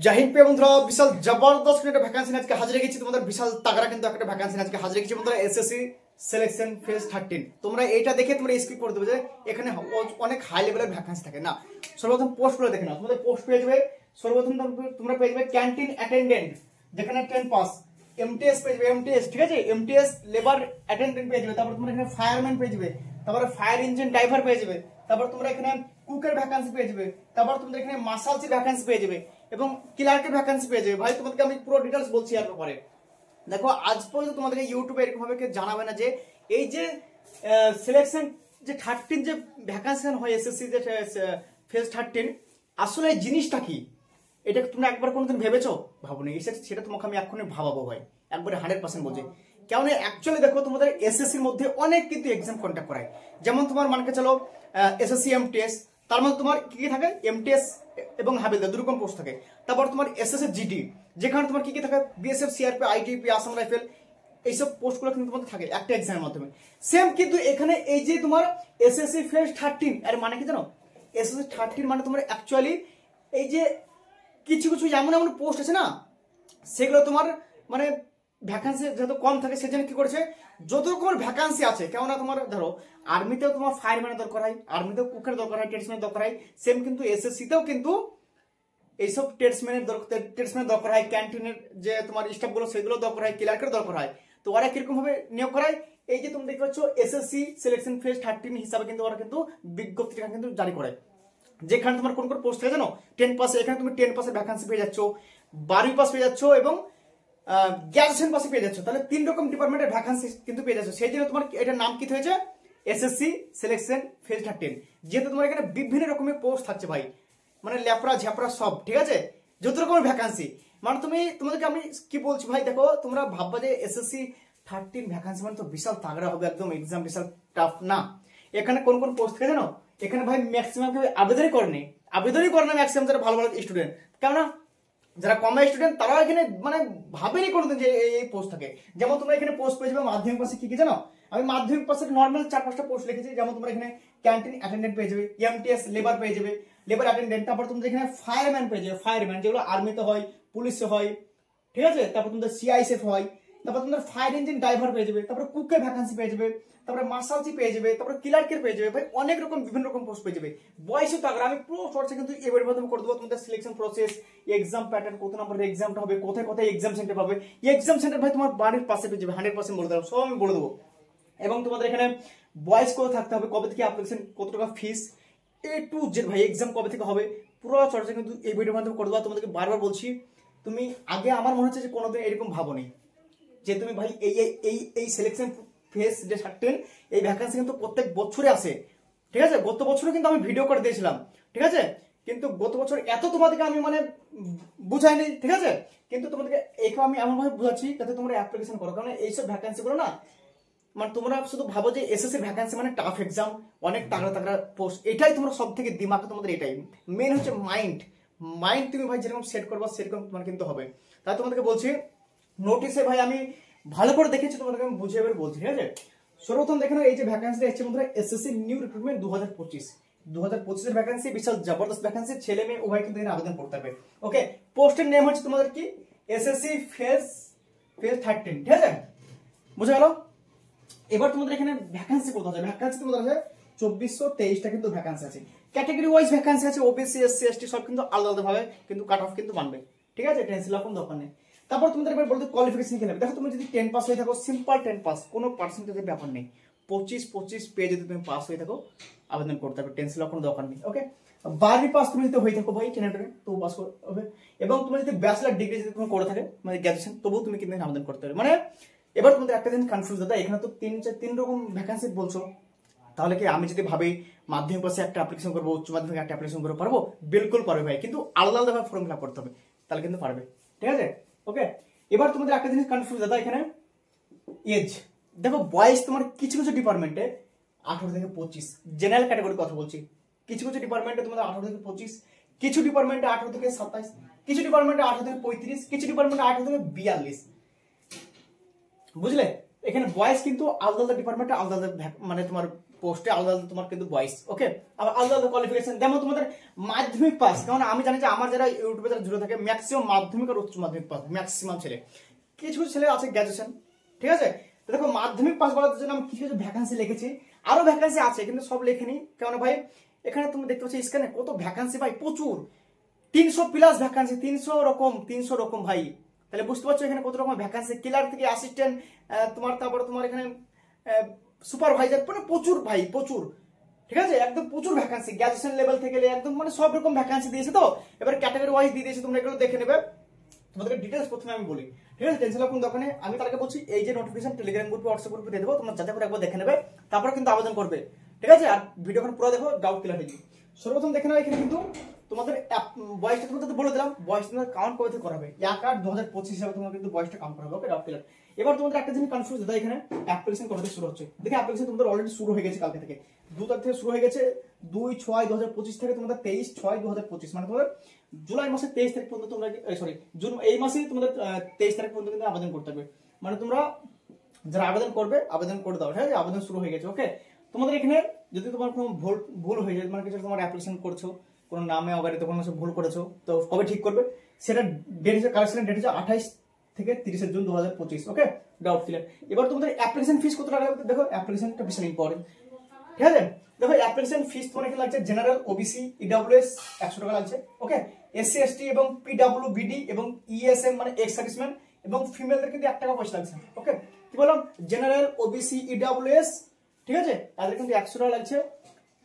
Zahid pay বন্ধুরা বিশাল জবরদস্ত একটা ভ্যাকেন্সি আজকে হাজির রেখেছি তোমাদের বিশাল তাগড়া কিন্তু একটা ভ্যাকেন্সি আজকে হাজির রেখেছি বন্ধুরা এসএসসি সিলেকশন ফেজ 13 তোমরা এটা দেখে তোমরা স্কিপ করে দেবে যে এখানে অনেক হাই লেভেলের ভ্যাকেন্সি থাকে না। সর্বপ্রথম পোস্টগুলো দেখে নাও, তোমাদের পোস্ট পেয়ে যাবে। সর্বপ্রথম তোমরা পেয়ে যাবে ক্যান্টিন অ্যাটেন্ডেন্ট, যেখানে 10 পাস। এমটিএস পেয়ে যাবে, এমটিএস ঠিক আছে, এমটিএস লেবার অ্যাটেন্ডেন্ট পেয়ে যাবে। তারপর তোমরা এখানে ফায়ারম্যান পেয়ে যাবে, তারপরে ফায়ার ইঞ্জিন ড্রাইভার পেয়ে যাবে। তারপর তোমরা এখানে কুকের ভ্যাকেন্সি পেয়ে যাবে। তারপর তোমরা এখানে মার্শালসি ভ্যাকেন্সি পেয়ে যাবে এবং ক্লার্কের ভ্যাকেন্সি পেয়ে যাবে। ভাই তোমাদেরকে আমি পুরো ডিটেলস বলছি এর ব্যাপারে। দেখো আজ পর্যন্ত তোমাদেরকে ইউটিউবে এরকম ভাবে কেউ জানাবে না যে এই যে সিলেকশন যে 13 যে ভ্যাকেন্সি হয় এসএসসি যে ফেজ 13 আসলে এই জিনিসটা কি, এটা তোমরা একবার কোনোদিন ভেবেছো? ভাবনি। সেটা তোমাকে আমি এক্ষুনি ভাবাবো ভাই, একবারে 100% বলছি। কেন অ্যাকচুয়ালি দেখো তোমাদের এসএসসির মধ্যে অনেক কিন্তু এক্সাম কন্ডাক্ট করায়। যেমন তোমার মানকে চলো এসএসসি এমটিএস, তার মধ্যে তোমার কি কি থাকে, এমটিএস এবং হাবিলদার দুরকম পোস্ট থাকে। তারপর তোমার এসএসসি জিডি, যেখানে তোমার কি কি থাকে, BSF, CRP, ITP, Assam rifle, এইসব পোস্টগুলো কিন্তু তোমাদের থাকে একটা এক্সামের মাধ্যমে। সেম কিন্তু এখানে এই যে তোমার এসএসসি ফেজ 13 এর মানে কি জানো? এসএসসি 13 মানে তোমার অ্যাকচুয়ালি এই যে কিছু কিছু এমন এমন পোস্ট আছে না, সেগুলো তোমার মানে ভ্যাকান্সি যেহেতু কম থাকে সেজন্য কি করেছে, যত রকমের ভ্যাকান্সি আছে, কেননা তোমার ধরো আর্মিতেও তোমার ফায়ারম্যানের দরকার হয়, আর্মিতেও কুকের দরকার হয়, ট্রেডসম্যানের দরকার হয়। সেম কিন্তু এসএসসিতেও কিন্তু এইসব ট্রেডসম্যানের দরকার হয়, ক্যান্টিনের যে তোমার স্টাফগুলো সেগুলো দরকার হয়, ক্লার্কের দরকার হয়। তো ওরা কিরকম ভাবে নিয়োগ করায়, এই যে তুমি দেখতে পাচ্ছ এসএসসি সিলেকশন ফেজ 13 হিসাবে কিন্তু ওরা কিন্তু বিজ্ঞপ্তিটা কিন্তু জারি করে। যেখানে তোমার কোন কোন পোস্ট থাকে জানো? 10 পাস, এখানে তুমি 10 পাসের ভ্যাকান্সি পেয়ে যাচ্ছ, 12 পাস পেয়ে যাচ্ছ এবং গ্র্যাজুয়েশন পাসে পেয়ে যাচ্ছ। তাহলে 3 রকম ডিপার্টমেন্টের ভ্যাকান্সি কিন্তু পেয়ে যাচ্ছ। সেই জন্য তোমার এটার নাম কি হয়েছে, এসএসসি সিলেকশন ফেজ 13। যেহেতু তোমার এখানে বিভিন্ন রকমের পোস্ট থাকছে ভাই, মানে ল্যাপড়া ঝ্যাপড়া সব ঠিক আছে, যত রকমের ভ্যাকান্সি। মানে তোমাদেরকে আমি কি বলছি ভাই, দেখো তোমরা ভাববা যে এসএসসি 13 ভ্যাকান্সি মানে তো বিশাল তাগড়া হবে, একদম এক্সাম বিশাল টাফ না। এখানে কোন কোন পোস্ট থাকে জানো? এখানে ভাই ম্যাক্সিমাম কেউ আবেদনই করে না ম্যাক্সিমাম যারা ভালো ভালো স্টুডেন্ট। কেননা যারা কম স্টুডেন্ট তারা এখানে মানে ভাবেনি কোনোদিন যে এই পোস্ট থাকে। যেমন তোমরা এখানে পোস্ট পেয়ে যাবে মাধ্যমিক পাশে, কি কি জানো? আমি মাধ্যমিক পাশের নর্মাল 4-5টা পোস্ট লিখেছি। যেমন তোমরা এখানে ক্যান্টিন অ্যাটেন্ডেন্ট পেয়ে যাবে, এমটিএস লেবার পেয়ে যাবে, লেবার অ্যাটেন্ডেন্ট। তারপর তোমরা এখানে ফায়ারম্যান পেয়ে যাবে, ফায়ারম্যান যেগুলো আর্মিতে হয়, পুলিশে হয়, ঠিক আছে। তারপর তোমাদের সিআইএসএফ হয়। তারপর তোমাদের ফায়ার ইঞ্জিন ড্রাইভার পেয়ে যাবে, তারপর কুকের ভ্যাকান্সি পেয়ে যাবে, তারপরে মার্শালসি পেয়ে যাবে, তারপরে ক্লার্কের পেয়ে যাবে। ভাই অনেক রকম বিভিন্ন রকম পোস্ট পেয়ে যাবে। বয়সে তাগড়া আমি পুরো চর্চা কিন্তু এবারের মাধ্যমে করে দেবো। তোমাদের সিলেকশন প্রসেস, এক্সাম প্যাটার্ন, কত নম্বরের এক্সামটা হবে, কোথায় কোথায় এক্সাম সেন্টার পাবে। এক্সাম সেন্টার ভাই তোমার বাড়ির পাশে পেয়ে যাবে, 100% বলে দেবো, সব আমি বলে দেবো। এবং তোমাদের এখানে বয়স কত থাকতে হবে, কবে থেকে অ্যাপ্লিকেশন, কত টাকা ফিস, এ টু জেড ভাই এক্সাম কবে থেকে হবে, পুরো চর্চা কিন্তু এই ভিডিওর মাধ্যমে করে দেবো। তোমাদেরকে বারবার বলছি, তুমি আগে আমার মনে হচ্ছে যে কোনোদিন এরকম ভাবোনি যে তুমি ভাই এই এই এই সিলেকশন ফেজ যে 13 এই ভ্যাকান্সি কিন্তু প্রত্যেক বছরে আসে, ঠিক আছে। গত বছরও কিন্তু আমি ভিডিও করে দিয়েছিলাম, ঠিক আছে, কিন্তু গত বছর এত তোমাদেরকে আমি মানে বুঝাইনি, ঠিক আছে। কিন্তু তোমাদেরকে এইখানে আমি এমন ভাবে বুঝাচ্ছি যাতে তোমরা অ্যাপ্লিকেশন করো। কারণ এইসব ভ্যাকান্সি গুলো না, মানে তোমরা শুধু ভাবো যে এসএসসি ভ্যাকান্সি মানে টাফ এক্সাম, অনেক তাগড়া তাগড়া পোস্ট, এটাই তোমরা সব থেকে দিমাগে তোমাদের এটাই মেন হচ্ছে মাইন্ড তুমি ভাই যেরকম সেট করবা সেরকম তোমার কিন্তু হবে। তাই তোমাদেরকে বলছি নোটিশে ভাই আমি ভালো করে দেখেছি, তোমাদেরকে আমি বুঝিয়ে এবার বলছি, ঠিক আছে। সর্বপ্রথম দেখে নাও এই যে ভ্যাকান্সিটা এসেছে বন্ধুরা, এসএসসি নিউ রিক্রুটমেন্ট 2025 এর ভ্যাকান্সি, বিশাল জবরদস্ত ভ্যাকান্সি, ছেলে মেয়ে উভয় কিন্তু এখানে আবেদন করতে হবে। ওকে, পোস্টের নেম হচ্ছে তোমাদের কি, এসএসসি ফেজ 13, ঠিক আছে, বুঝে গেল। এবার তোমাদের এখানে ভ্যাকান্সি কত আছে, ভ্যাকান্সি তোমাদের আছে 2423টা কিন্তু ভ্যাকান্সি আছে। ক্যাটাগরি ওয়াইজ ভ্যাকান্সি আছে, ওবিসি, এসসি, এসটি সব কিন্তু আলাদা আলাদা ভাবে কিন্তু কাট অফ কিন্তু মানবে, ঠিক আছে, টেনশন কোনো দরকার নেই। তারপর তোমাদের এবার বলতে কোয়ালিফিকেশন কি নেবে। দেখো তুমি যদি 10 পাস হয়ে থাকো, সিম্পল 10 পাস, কোনো পার্সেন্টেজের ব্যাপার নেই, 25 পেয়ে যদি তুমি পাস হয়ে থাকো আবেদন করতে হবে, টেনশন কোনো দরকার নেই। ওকে, 12 পাস তুমি যদি হয়ে থাকো ভাই 10 তো পাস হবে। এবং তুমি যদি ব্যাচেলর ডিগ্রি যদি তুমি করে থাকে মানে গ্র্যাজুয়েশন, তবুও তুমি কিন্তু আবেদন করতে হবে। মানে এবার তোমাদের একটা জিনিস কনফিউজ দাদা, এখানে তো 3 রকম ভ্যাকান্সি বলছো, তাহলে কি আমি যদি ভাবি মাধ্যমিক পাশে একটা অ্যাপ্লিকেশন করবো, উচ্চ মাধ্যমিক একটা অ্যাপ্লিকেশন করবো, পারবো? বিলকুল পারবে ভাই, কিন্তু আলাদা আলাদা ফর্ম ফিল আপ করতে হবে, তাহলে কিন্তু পারবে, ঠিক আছে। ওকে, এবার তোমাদের একটা জিনিস কনফিউজ দাদা, এখানে এজ দেখো, বয়স তোমার কিছু কিছু ডিপার্টমেন্টে 18 থেকে 25, জেনারেল ক্যাটাগরির কথা বলছি, কিছু কিছু ডিপার্টমেন্টে তোমাদের 18 থেকে 25, কিছু ডিপার্টমেন্টে 18 থেকে 27, কিছু ডিপার্টমেন্টে 18 থেকে 35, কিছু ডিপার্টমেন্টে 18 থেকে 42, বুঝলে। এখানে বয়স কিন্তু আলাদা আলাদা ডিপার্টমেন্টে আলাদা আলাদা মানে তোমার পোস্টে আলাদা আলাদা তোমার কিন্তু বয়স, ওকে। আবার আলাদা আলাদা কোয়ালিফিকেশন, যেমন তোমাদের মাধ্যমিক পাস, কারণ আমি জানি যে আমার যারা ইউটিউবে যারা জুড়ে থাকে ম্যাক্সিমাম মাধ্যমিক আর উচ্চ মাধ্যমিক পাস, ম্যাক্সিমাম ছেলে, কিছু ছেলে আছে গ্র্যাজুয়েশন, ঠিক আছে। তো দেখো মাধ্যমিক পাস বলার জন্য আমি কিছু কিছু ভ্যাকান্সি লিখেছি, আরো ভ্যাকান্সি আছে কিন্তু সব লেখিনি, কেন ভাই এখানে তুমি দেখতে পাচ্ছ স্ক্রিনে কত ভ্যাকান্সি ভাই, প্রচুর, 300 প্লাস ভ্যাকান্সি, 300 রকম ভাই। তাহলে বুঝতে পারছো এখানে কত রকম ভ্যাকান্সি, ক্লার্ক থেকে অ্যাসিস্ট্যান্ট, তোমার তারপরে তোমার এখানে সুপারভাইজার, মানে প্রচুর ভাই, প্রচুর, ঠিক আছে, একদম প্রচুর ভ্যাকান্সি, গ্র্যাজুয়েশন লেভেল থেকে একদম মানে সব রকম ভ্যাকান্সি দিয়েছে। তো এবার ক্যাটাগরি ওয়াইজ দিয়ে দিয়েছে, তোমরা এগুলো দেখে নেবে। তোমাদেরকে ডিটেলস প্রথমে আমি বলি, ঠিক আছে, টেনশন কোন দোকানে আমি তার আগে বলছি এই যে নোটিফিকেশন টেলিগ্রাম গ্রুপে হোয়াটসঅ্যাপ গ্রুপে দিয়ে দেবো, তোমরা যাতে করে একবার দেখে নেবে, তারপরে কিন্তু আবেদন করবে, ঠিক আছে। আর ভিডিওখান পুরো দেখো, ডাউট ক্লিয়ার হয়ে যাবে। সর্বপ্রথম দেখে নাও এখানে কিন্তু তোমাদের বয়সটা তোমাদের বলে দিলাম, বয়স তোমাদের কাউন্ট কবে থেকে করা হবে, 1/8/2025 হিসাবে তোমার কিন্তু বয়সটা কাউন্ট করা হবে, ওকে, ডাউট ক্লিয়ার। এবার তোমাদের একটা জিনিস কনফিউজ দাদা, এখানে অ্যাপ্লিকেশন কবে থেকে শুরু হচ্ছে, দেখে অ্যাপ্লিকেশন তোমাদের অলরেডি শুরু হয়ে গেছে, কালকে থেকে 2 তারিখ থেকে শুরু হয়ে গেছে, 2/6/2025 থেকে তোমাদের 23/6/2025, মানে তোমাদের জুলাই মাসের 23 তারিখ পর্যন্ত তোমরা, সরি জুন, এই মাসেই তোমাদের 23 তারিখ পর্যন্ত কিন্তু আবেদন করতে হবে, মানে তোমরা যারা আবেদন করবে আবেদন করে দাও, ঠিক আছে, আবেদন শুরু হয়ে গেছে, ওকে। তোমাদের এখানে যদি তোমার কোনো ভুল হয়ে যায়, মানে কিছু তোমার অ্যাপ্লিকেশন করছো কোনো নামে অগাড়িতে কোনো কিছু ভুল করেছো, তো কবে ঠিক করবে সেটা ডেট হিসেবে, কালেকশনের ডেট হচ্ছে 28 থেকে 30 জুন 2025, ওকে, ডাউট ক্লিয়ার। এবার তোমাদের অ্যাপ্লিকেশন ফিস কত টাকা লাগবে, দেখো অ্যাপ্লিকেশনটা ভীষণ ইম্পর্টেন্ট, ঠিক আছে। দেখো অ্যাপ্লিকেশন ফিস তোমার এখানে লাগছে জেনারেল, ওবিসি, ইডব্লিউএস 100 টাকা লাগছে, ওকে। এসসি এসটি এবং পিডব্লিউবিডি এবং ইএসএম মানে এক্স সার্ভিসম্যান এবং ফিমেলদের কিন্তু 1 টাকা পয়সা লাগছে, ওকে। কি বললাম, জেনারেল, ওবিসি, ইডব্লিউএস, ঠিক আছে, তাদের কিন্তু 100 টাকা লাগছে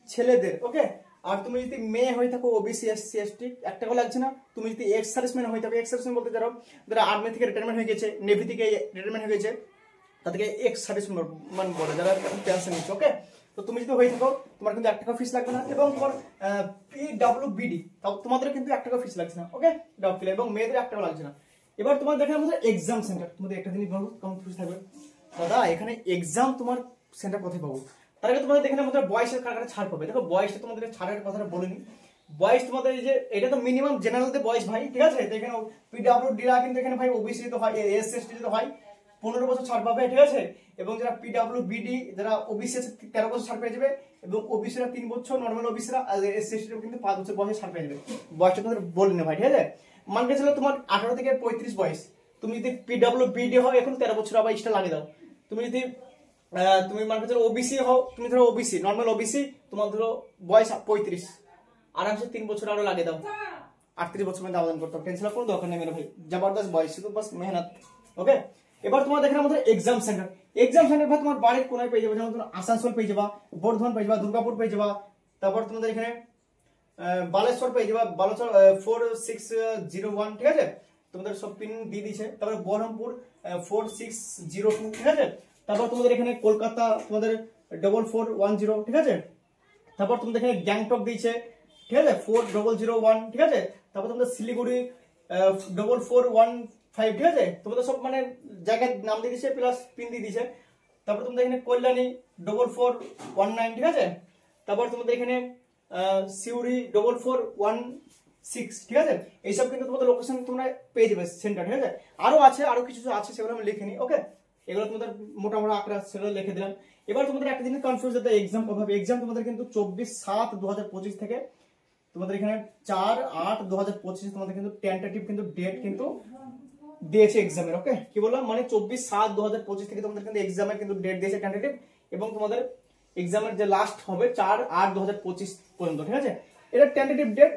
ছেলেদের, ওকে। আর তুমি যদি মেয়ে হয়ে থাকো, ওবিসি, এসসি এসটি, 1 টাকা লাগছে না। তুমি যদি এক্স সার্ভিসম্যান হয়ে থাকো, এক্স সার্ভিসম্যান বলতে যারা আর্মি থেকে রিটায়ারমেন্ট হয়ে গেছে, নেভি থেকে রিটায়ারমেন্ট হয়ে গেছে, তাদেরকে এক্স সার্ভিসম্যান বলে, যারা পেনশন নিচ্ছে, ওকে। তো তুমি যদি হয়ে থাকো তোমার কিন্তু 1 টাকা ফিস লাগবে না, এবং তোমার পিডব্লিউবিডি তাও তোমাদের কিন্তু 1 টাকা ফিস লাগছে না, ওকে, ডাউট ক্লিয়ার, এবং মেয়েদের 1 টাকা লাগছে না। এবার তোমার দেখেন আমাদের এক্সাম সেন্টার, তোমাদের একটা জিনিস বলবো কম ফিস থাকবে দাদা, এখানে এক্সাম তোমার সেন্টার কোথায় পাবো, তার আগে তোমাদের দেখেন আমাদের বয়সের কারণে ছাড় পাবে। দেখো বয়সটা তোমাদের ছাড়ের কথাটা বলিনি, বয়স তোমাদের এই যে এটা তো মিনিমাম জেনারেলতে বয়স ভাই, ঠিক আছে। তো এখানে পিডব্লিউডিরা কিন্তু এখানে ভাই, ওবিসি তো হয়, এসসি এসটি তো হয় 15 বছর ছাড় পাবে, ঠিক আছে। এবং যারা পিডব্লিউবিডি, যারা ওবিসি আছে 13 বছর ছাড় পেয়ে যাবে, এবং ওবিসিরা 3 বছর, নর্মাল ওবিসিরা আর এসসি এসটিরা কিন্তু 5 বছর বয়সে ছাড় পেয়ে যাবে। বয়সটা তোমাদের বলিনি ভাই, ঠিক আছে। মান গেছিল তোমার 18 থেকে 35 বয়স, তুমি যদি পিডব্লিউবিডি হয় এখন 13 বছর আবার এক্সট্রা লাগিয়ে দাও। তুমি যদি তুমি মানে ধরো ওবিসি হও, তুমি ধরো ওবিসি, নর্মাল ওবিসি, তোমার ধরো বয়স 35, আরামসে 3 বছর আরো লাগিয়ে দাও, 38 বছর মধ্যে আবেদন করতে হবে, টেনশন কোনো দরকার নেই মেরে ভাই, জবরদস্ত বয়স, শুধু বাস মেহনত, ওকে। এবার তোমার দেখেন আমাদের এক্সাম সেন্টার, এক্সাম সেন্টার ভাই তোমার বাড়ির কোনায় পেয়ে যাবে, যেমন তোমার আসানসোল পেয়ে যাবা, বর্ধমান পেয়ে যাবা, দুর্গাপুর পেয়ে যাবা, তারপর তোমাদের এখানে বালেশ্বর পেয়ে যাবা, বালেশ্বর 4601, ঠিক আছে, তোমাদের সব পিন দিয়ে দিয়েছে। তারপরে বহরমপুর 4602, ঠিক আছে। তারপর তোমাদের এখানে কলকাতা তোমাদের 4410, ঠিক আছে। তারপর তোমাদের এখানে গ্যাংটক দিয়েছে, ঠিক আছে, 4001, ঠিক আছে। তারপর তোমাদের শিলিগুড়ি 4415, ঠিক আছে। তোমাদের সব মানে জায়গার নাম দিয়ে দিয়েছে প্লাস পিন দিয়ে দিয়েছে। তারপর তোমাদের এখানে কল্যাণী 4419, ঠিক আছে। তারপর তোমাদের এখানে সিউড়ি 4416, ঠিক আছে। এইসব কিন্তু তোমাদের লোকেশন তোমরা পেয়ে যাবে সেন্টার, ঠিক আছে। আরো আছে, আরো কিছু আছে, সেগুলো আমি লিখিনি, ওকে। এগুলো তোমাদের মোটামুটি আঁকড়া সেগুলো লিখে দিলাম। এবার তোমাদের একটা জিনিস কনফিউজ হতে, এক্সাম কবে হবে। এক্সাম তোমাদের কিন্তু 24/7/2025 থেকে তোমাদের এখানে 4/8/2025 তোমাদের কিন্তু টেন্টেটিভ কিন্তু ডেট কিন্তু দিয়েছে এক্সামের, ওকে। কি বললাম, মানে 24/7/2025 থেকে তোমাদের কিন্তু এক্সামের কিন্তু ডেট দিয়েছে টেন্টেটিভ, এবং তোমাদের এক্সামের যে লাস্ট হবে 4/8/2025 পর্যন্ত, ঠিক আছে। এটা টেন্টেটিভ ডেট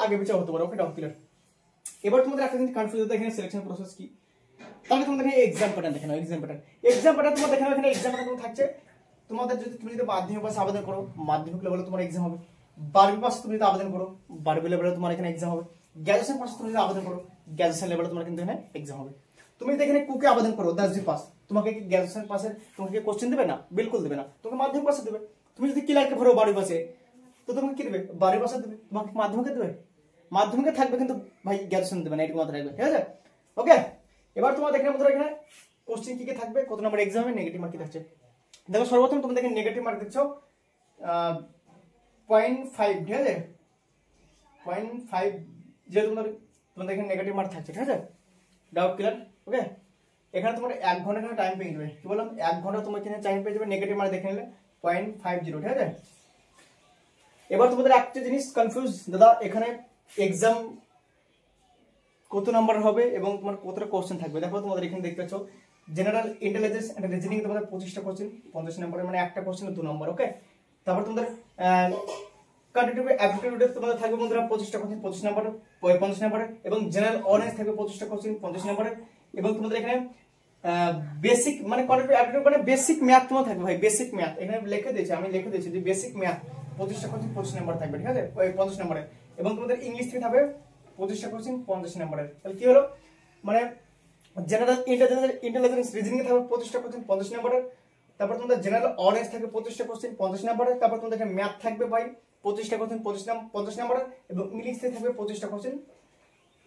আগে পিছিয়ে হতে পারে, ওকে, ডাউট ক্লিয়ার। এবার তোমাদের একটা জিনিস কনফিউজ হতে, এখানে সিলেকশন প্রসেস কি, তাহলে তোমাদের এখানে এক্সাম প্যাটার্ন দেখে নাও, এক্সাম প্যাটার্ন তোমার দেখে নাও। এখানে এক্সাম প্যাটার্ন থাকছে তোমাদের, যদি তুমি যদি মাধ্যমিক পাশে আবেদন করো, মাধ্যমিক লেভেলে তোমার এক্সাম হবে। 12 পাশে তুমি যদি আবেদন করো, 12 লেভেলে তোমার এখানে এক্সাম হবে। গ্র্যাজুয়েশন পাশে তুমি যদি আবেদন করো, গ্র্যাজুয়েশন লেভেলে তোমার কিন্তু এখানে এক্সাম হবে। তুমি যদি এখানে কুকে আবেদন করো 10 পাস, তোমাকে কি গ্র্যাজুয়েশন পাসের তোমাকে কি কোশ্চেন দেবে না? বিলকুল দেবে না, তোমাকে মাধ্যমিক পাশে দেবে। তুমি যদি ক্লার্কে ভরো 12 পাশে, তো তোমাকে কি দেবে? 12 পাশে দেবে, তোমাকে মাধ্যমিকে দেবে। মাধ্যমিকে থাকবে কিন্তু ভাই গ্র্যাজুয়েশন দেবে না, এটুকু মাথায় রাখবে, ঠিক আছে, ওকে। এবার তোমার দেখেন আমাদের এখানে কোশ্চেন কি কি থাকবে, কত নম্বর এক্সামে নেগেটিভ মার্ক কি থাকছে। দেখো সর্বপ্রথম তুমি দেখেন নেগেটিভ মার্ক দেখছো 0.5, ঠিক আছে, 0.5 যে তোমাদের এখানে নেগেটিভ মার্ক থাকছে, ঠিক আছে, ডাউট ক্লিয়ার, ওকে। এখানে তোমার 1 ঘন্টা টাইম পেয়ে যাবে। কি বললাম, 1 ঘন্টা তোমার এখানে টাইম পেয়ে যাবে নেগেটিভ মার্ক দেখে নিলে। 0.50, ঠিক আছে। এবার তোমাদের একটা জিনিস কনফিউজ দাদা, এখানে এক্সাম কত নাম্বার হবে এবং তোমার কতটা কোশ্চেন থাকবে। দেখো তোমাদের এখানে দেখতে পাচ্ছ জেনারেল ইন্টেলিজেন্স এন্ড রিজনিং তোমাদের 25টা কোশ্চেন 50 নম্বরের, মানে একটা কোশ্চেনে 2 নম্বর, ওকে। তারপর তোমাদের কোয়ান্টিটেটিভ অ্যাপটিটিউডে তোমাদের থাকবে বন্ধুরা 25টা কোশ্চেন 25 নম্বরের 50 নম্বরের, এবং জেনারেল অনার্স থাকবে 25টা কোশ্চেন 50 নম্বরের, এবং তোমাদের এখানে বেসিক মানে কোয়ান্টিটেটিভ অ্যাপটিটিউড মানে বেসিক ম্যাথ তোমার থাকবে ভাই, বেসিক ম্যাথ এখানে লিখে দিয়েছি, আমি লিখে দিয়েছি যে বেসিক ম্যাথ 25টা কোশ্চেন 25 নম্বর থাকবে, ঠিক আছে, 50 নম্বরের, এবং তোমাদের ইংলিশ থেকে থাকবে 25টা কোশ্চেন 50 নম্বরের। তাহলে কি হলো, মানে জেনারেল ইন্টেলিজেন্স রিজনিং এ থাকবে 25টা কোশ্চেন 50 নম্বরের, তারপর তোমাদের জেনারেল অনার্স থাকবে 25টা কোশ্চেন 50 নম্বরের, তারপর তোমাদের এখানে ম্যাথ থাকবে ভাই 25টা কোশ্চেন 50 নম্বরের, এবং ইংলিশ থেকে থাকবে 25টা কোশ্চেন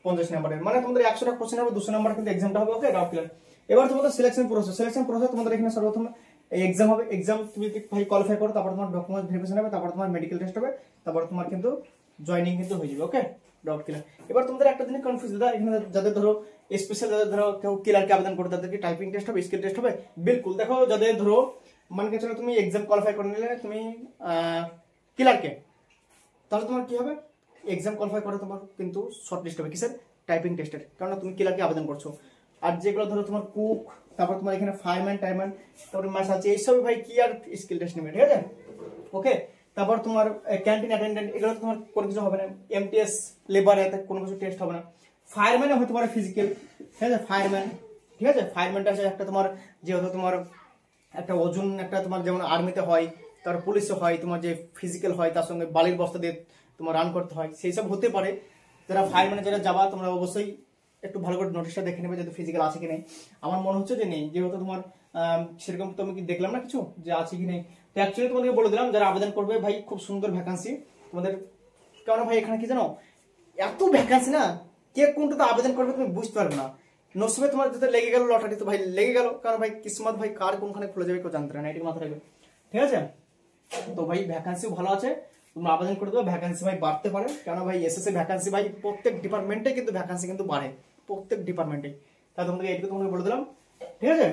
50 নম্বরের, মানে তোমাদের 100টা কোশ্চেন হবে, 200 নম্বর কিন্তু এক্সামটা হবে, ওকে, ডাউট ক্লিয়ার। এবার তোমাদের সিলেকশন প্রসেস তোমাদের এখানে সর্বপ্রথম এক্সাম হবে, এক্সাম তুমি ভাই কোয়ালিফাই করো, তারপর তোমার ডকুমেন্ট ভেরিফিকেশন হবে, তারপর তোমার মেডিকেল টেস্ট হবে, তারপর তোমার কিন্তু জয়েনিং কিন্তু হয়ে যাবে, ওকে, ডাউট ক্লিয়ার। এবার তোমাদের একটা জিনিস কনফিউজ দাদা, এখানে যাদের ধরো স্পেশাল, যাদের ধরো কেউ ক্লিয়ারকে আবেদন করে তাদেরকে টাইপিং টেস্ট হবে, স্কিল টেস্ট হবে, বিলকুল। দেখো যাদের ধরো মানে কি চলো তুমি এক্সাম কোয়ালিফাই করে নিলে তুমি ক্লিয়ারকে, তাহলে তোমার কি হবে, এক্সাম কোয়ালিফাই করে তোমার কিন্তু শর্ট লিস্ট হবে কিসের, টাইপিং টেস্টের, কারণ তুমি ক্লিয়ারকে আবেদন করছো। আর যেগুলো ধরো তোমার কুক, তারপর তোমার এখানে ফায়ারম্যান টাইরম্যান, তারপর মাস আছে, এইসব ভাই কি আর স্কিল টেস্ট নেবে, ঠিক আছে, ওকে। তারপর তোমার ক্যান্টিন অ্যাটেন্ডেন্ট, এগুলো তোমার কোনো কিছু হবে না, এমটিএস লেবার এতে কোনো কিছু টেস্ট হবে না। ফায়ারম্যানে হতে পারে ফিজিক্যাল, ঠিক আছে, ফায়ারম্যান, ঠিক আছে, ফায়ারম্যানটা আছে একটা তোমার যেহেতু তোমার একটা ওজন একটা তোমার যেমন আর্মিতে হয়, তার পুলিশে হয়, তোমার যে ফিজিক্যাল হয় তার সঙ্গে বালির বস্তা দিয়ে তোমার রান করতে হয়, সেই সব হতে পারে। যারা ফায়ারম্যানে যারা যাবা তোমরা অবশ্যই একটু ভালো করে নোটিশটা দেখে নেবে যদি ফিজিক্যাল আছে কি নেই। আমার মনে হচ্ছে যে নেই, যেহেতু তোমার সেরকম তো আমি কি দেখলাম না কিছু যে আছে কি নেই। তো অ্যাকচুয়ালি তোমাদেরকে বলে দিলাম যারা আবেদন করবে ভাই খুব সুন্দর ভ্যাকান্সি তোমাদের, কেন ভাই এখানে কি জানো এত ভ্যাকান্সি না, কে কোনটাতে আবেদন করবে তুমি বুঝতে পারবে না। নসিবে তোমার যদি লেগে গেল লটারি তো ভাই লেগে গেল, কারণ ভাই কিসমত ভাই কার কোনখানে খুলে যাবে কেউ জানতে না, এটি মাথায় রাখবে, ঠিক আছে। তো ভাই ভ্যাকান্সিও ভালো আছে, তোমরা আবেদন করে দেবো, ভ্যাকান্সি ভাই বাড়তে পারে, কেন ভাই এসএসসি ভ্যাকান্সি ভাই প্রত্যেক ডিপার্টমেন্টে কিন্তু ভ্যাকান্সি কিন্তু বাড়ে, প্রত্যেক ডিপার্টমেন্টে। তাই তোমাদেরকে এইটুকু তোমাকে বলে দিলাম, ঠিক আছে।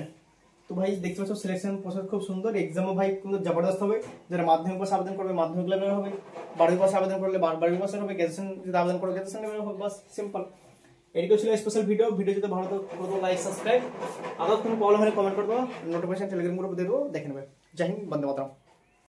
তো ভাই দেখতে পাচ্ছ সিলেকশন প্রসেস খুব সুন্দর, এক্সামও ভাই কিন্তু জবরদস্ত হবে। যারা মাধ্যমিক পাশে আবেদন করবে মাধ্যমিক লেভেল হবে, 12वीं পাশে আবেদন করলে 12वीं পাশে হবে, গ্র্যাজুয়েশন যদি আবেদন করো গ্র্যাজুয়েশন লেভেল হবে, বাস সিম্পল। এদিকে ছিল স্পেশাল ভিডিও যদি ভালো তো করবো লাইক সাবস্ক্রাইব, আরো কোনো প্রবলেম হলে কমেন্ট করে দেবো, নোটিফিকেশন টেলিগ্রাম গ্রুপে দেবো, দেখে নেবে। জয় হিন্দ, বন্দে মাতরম।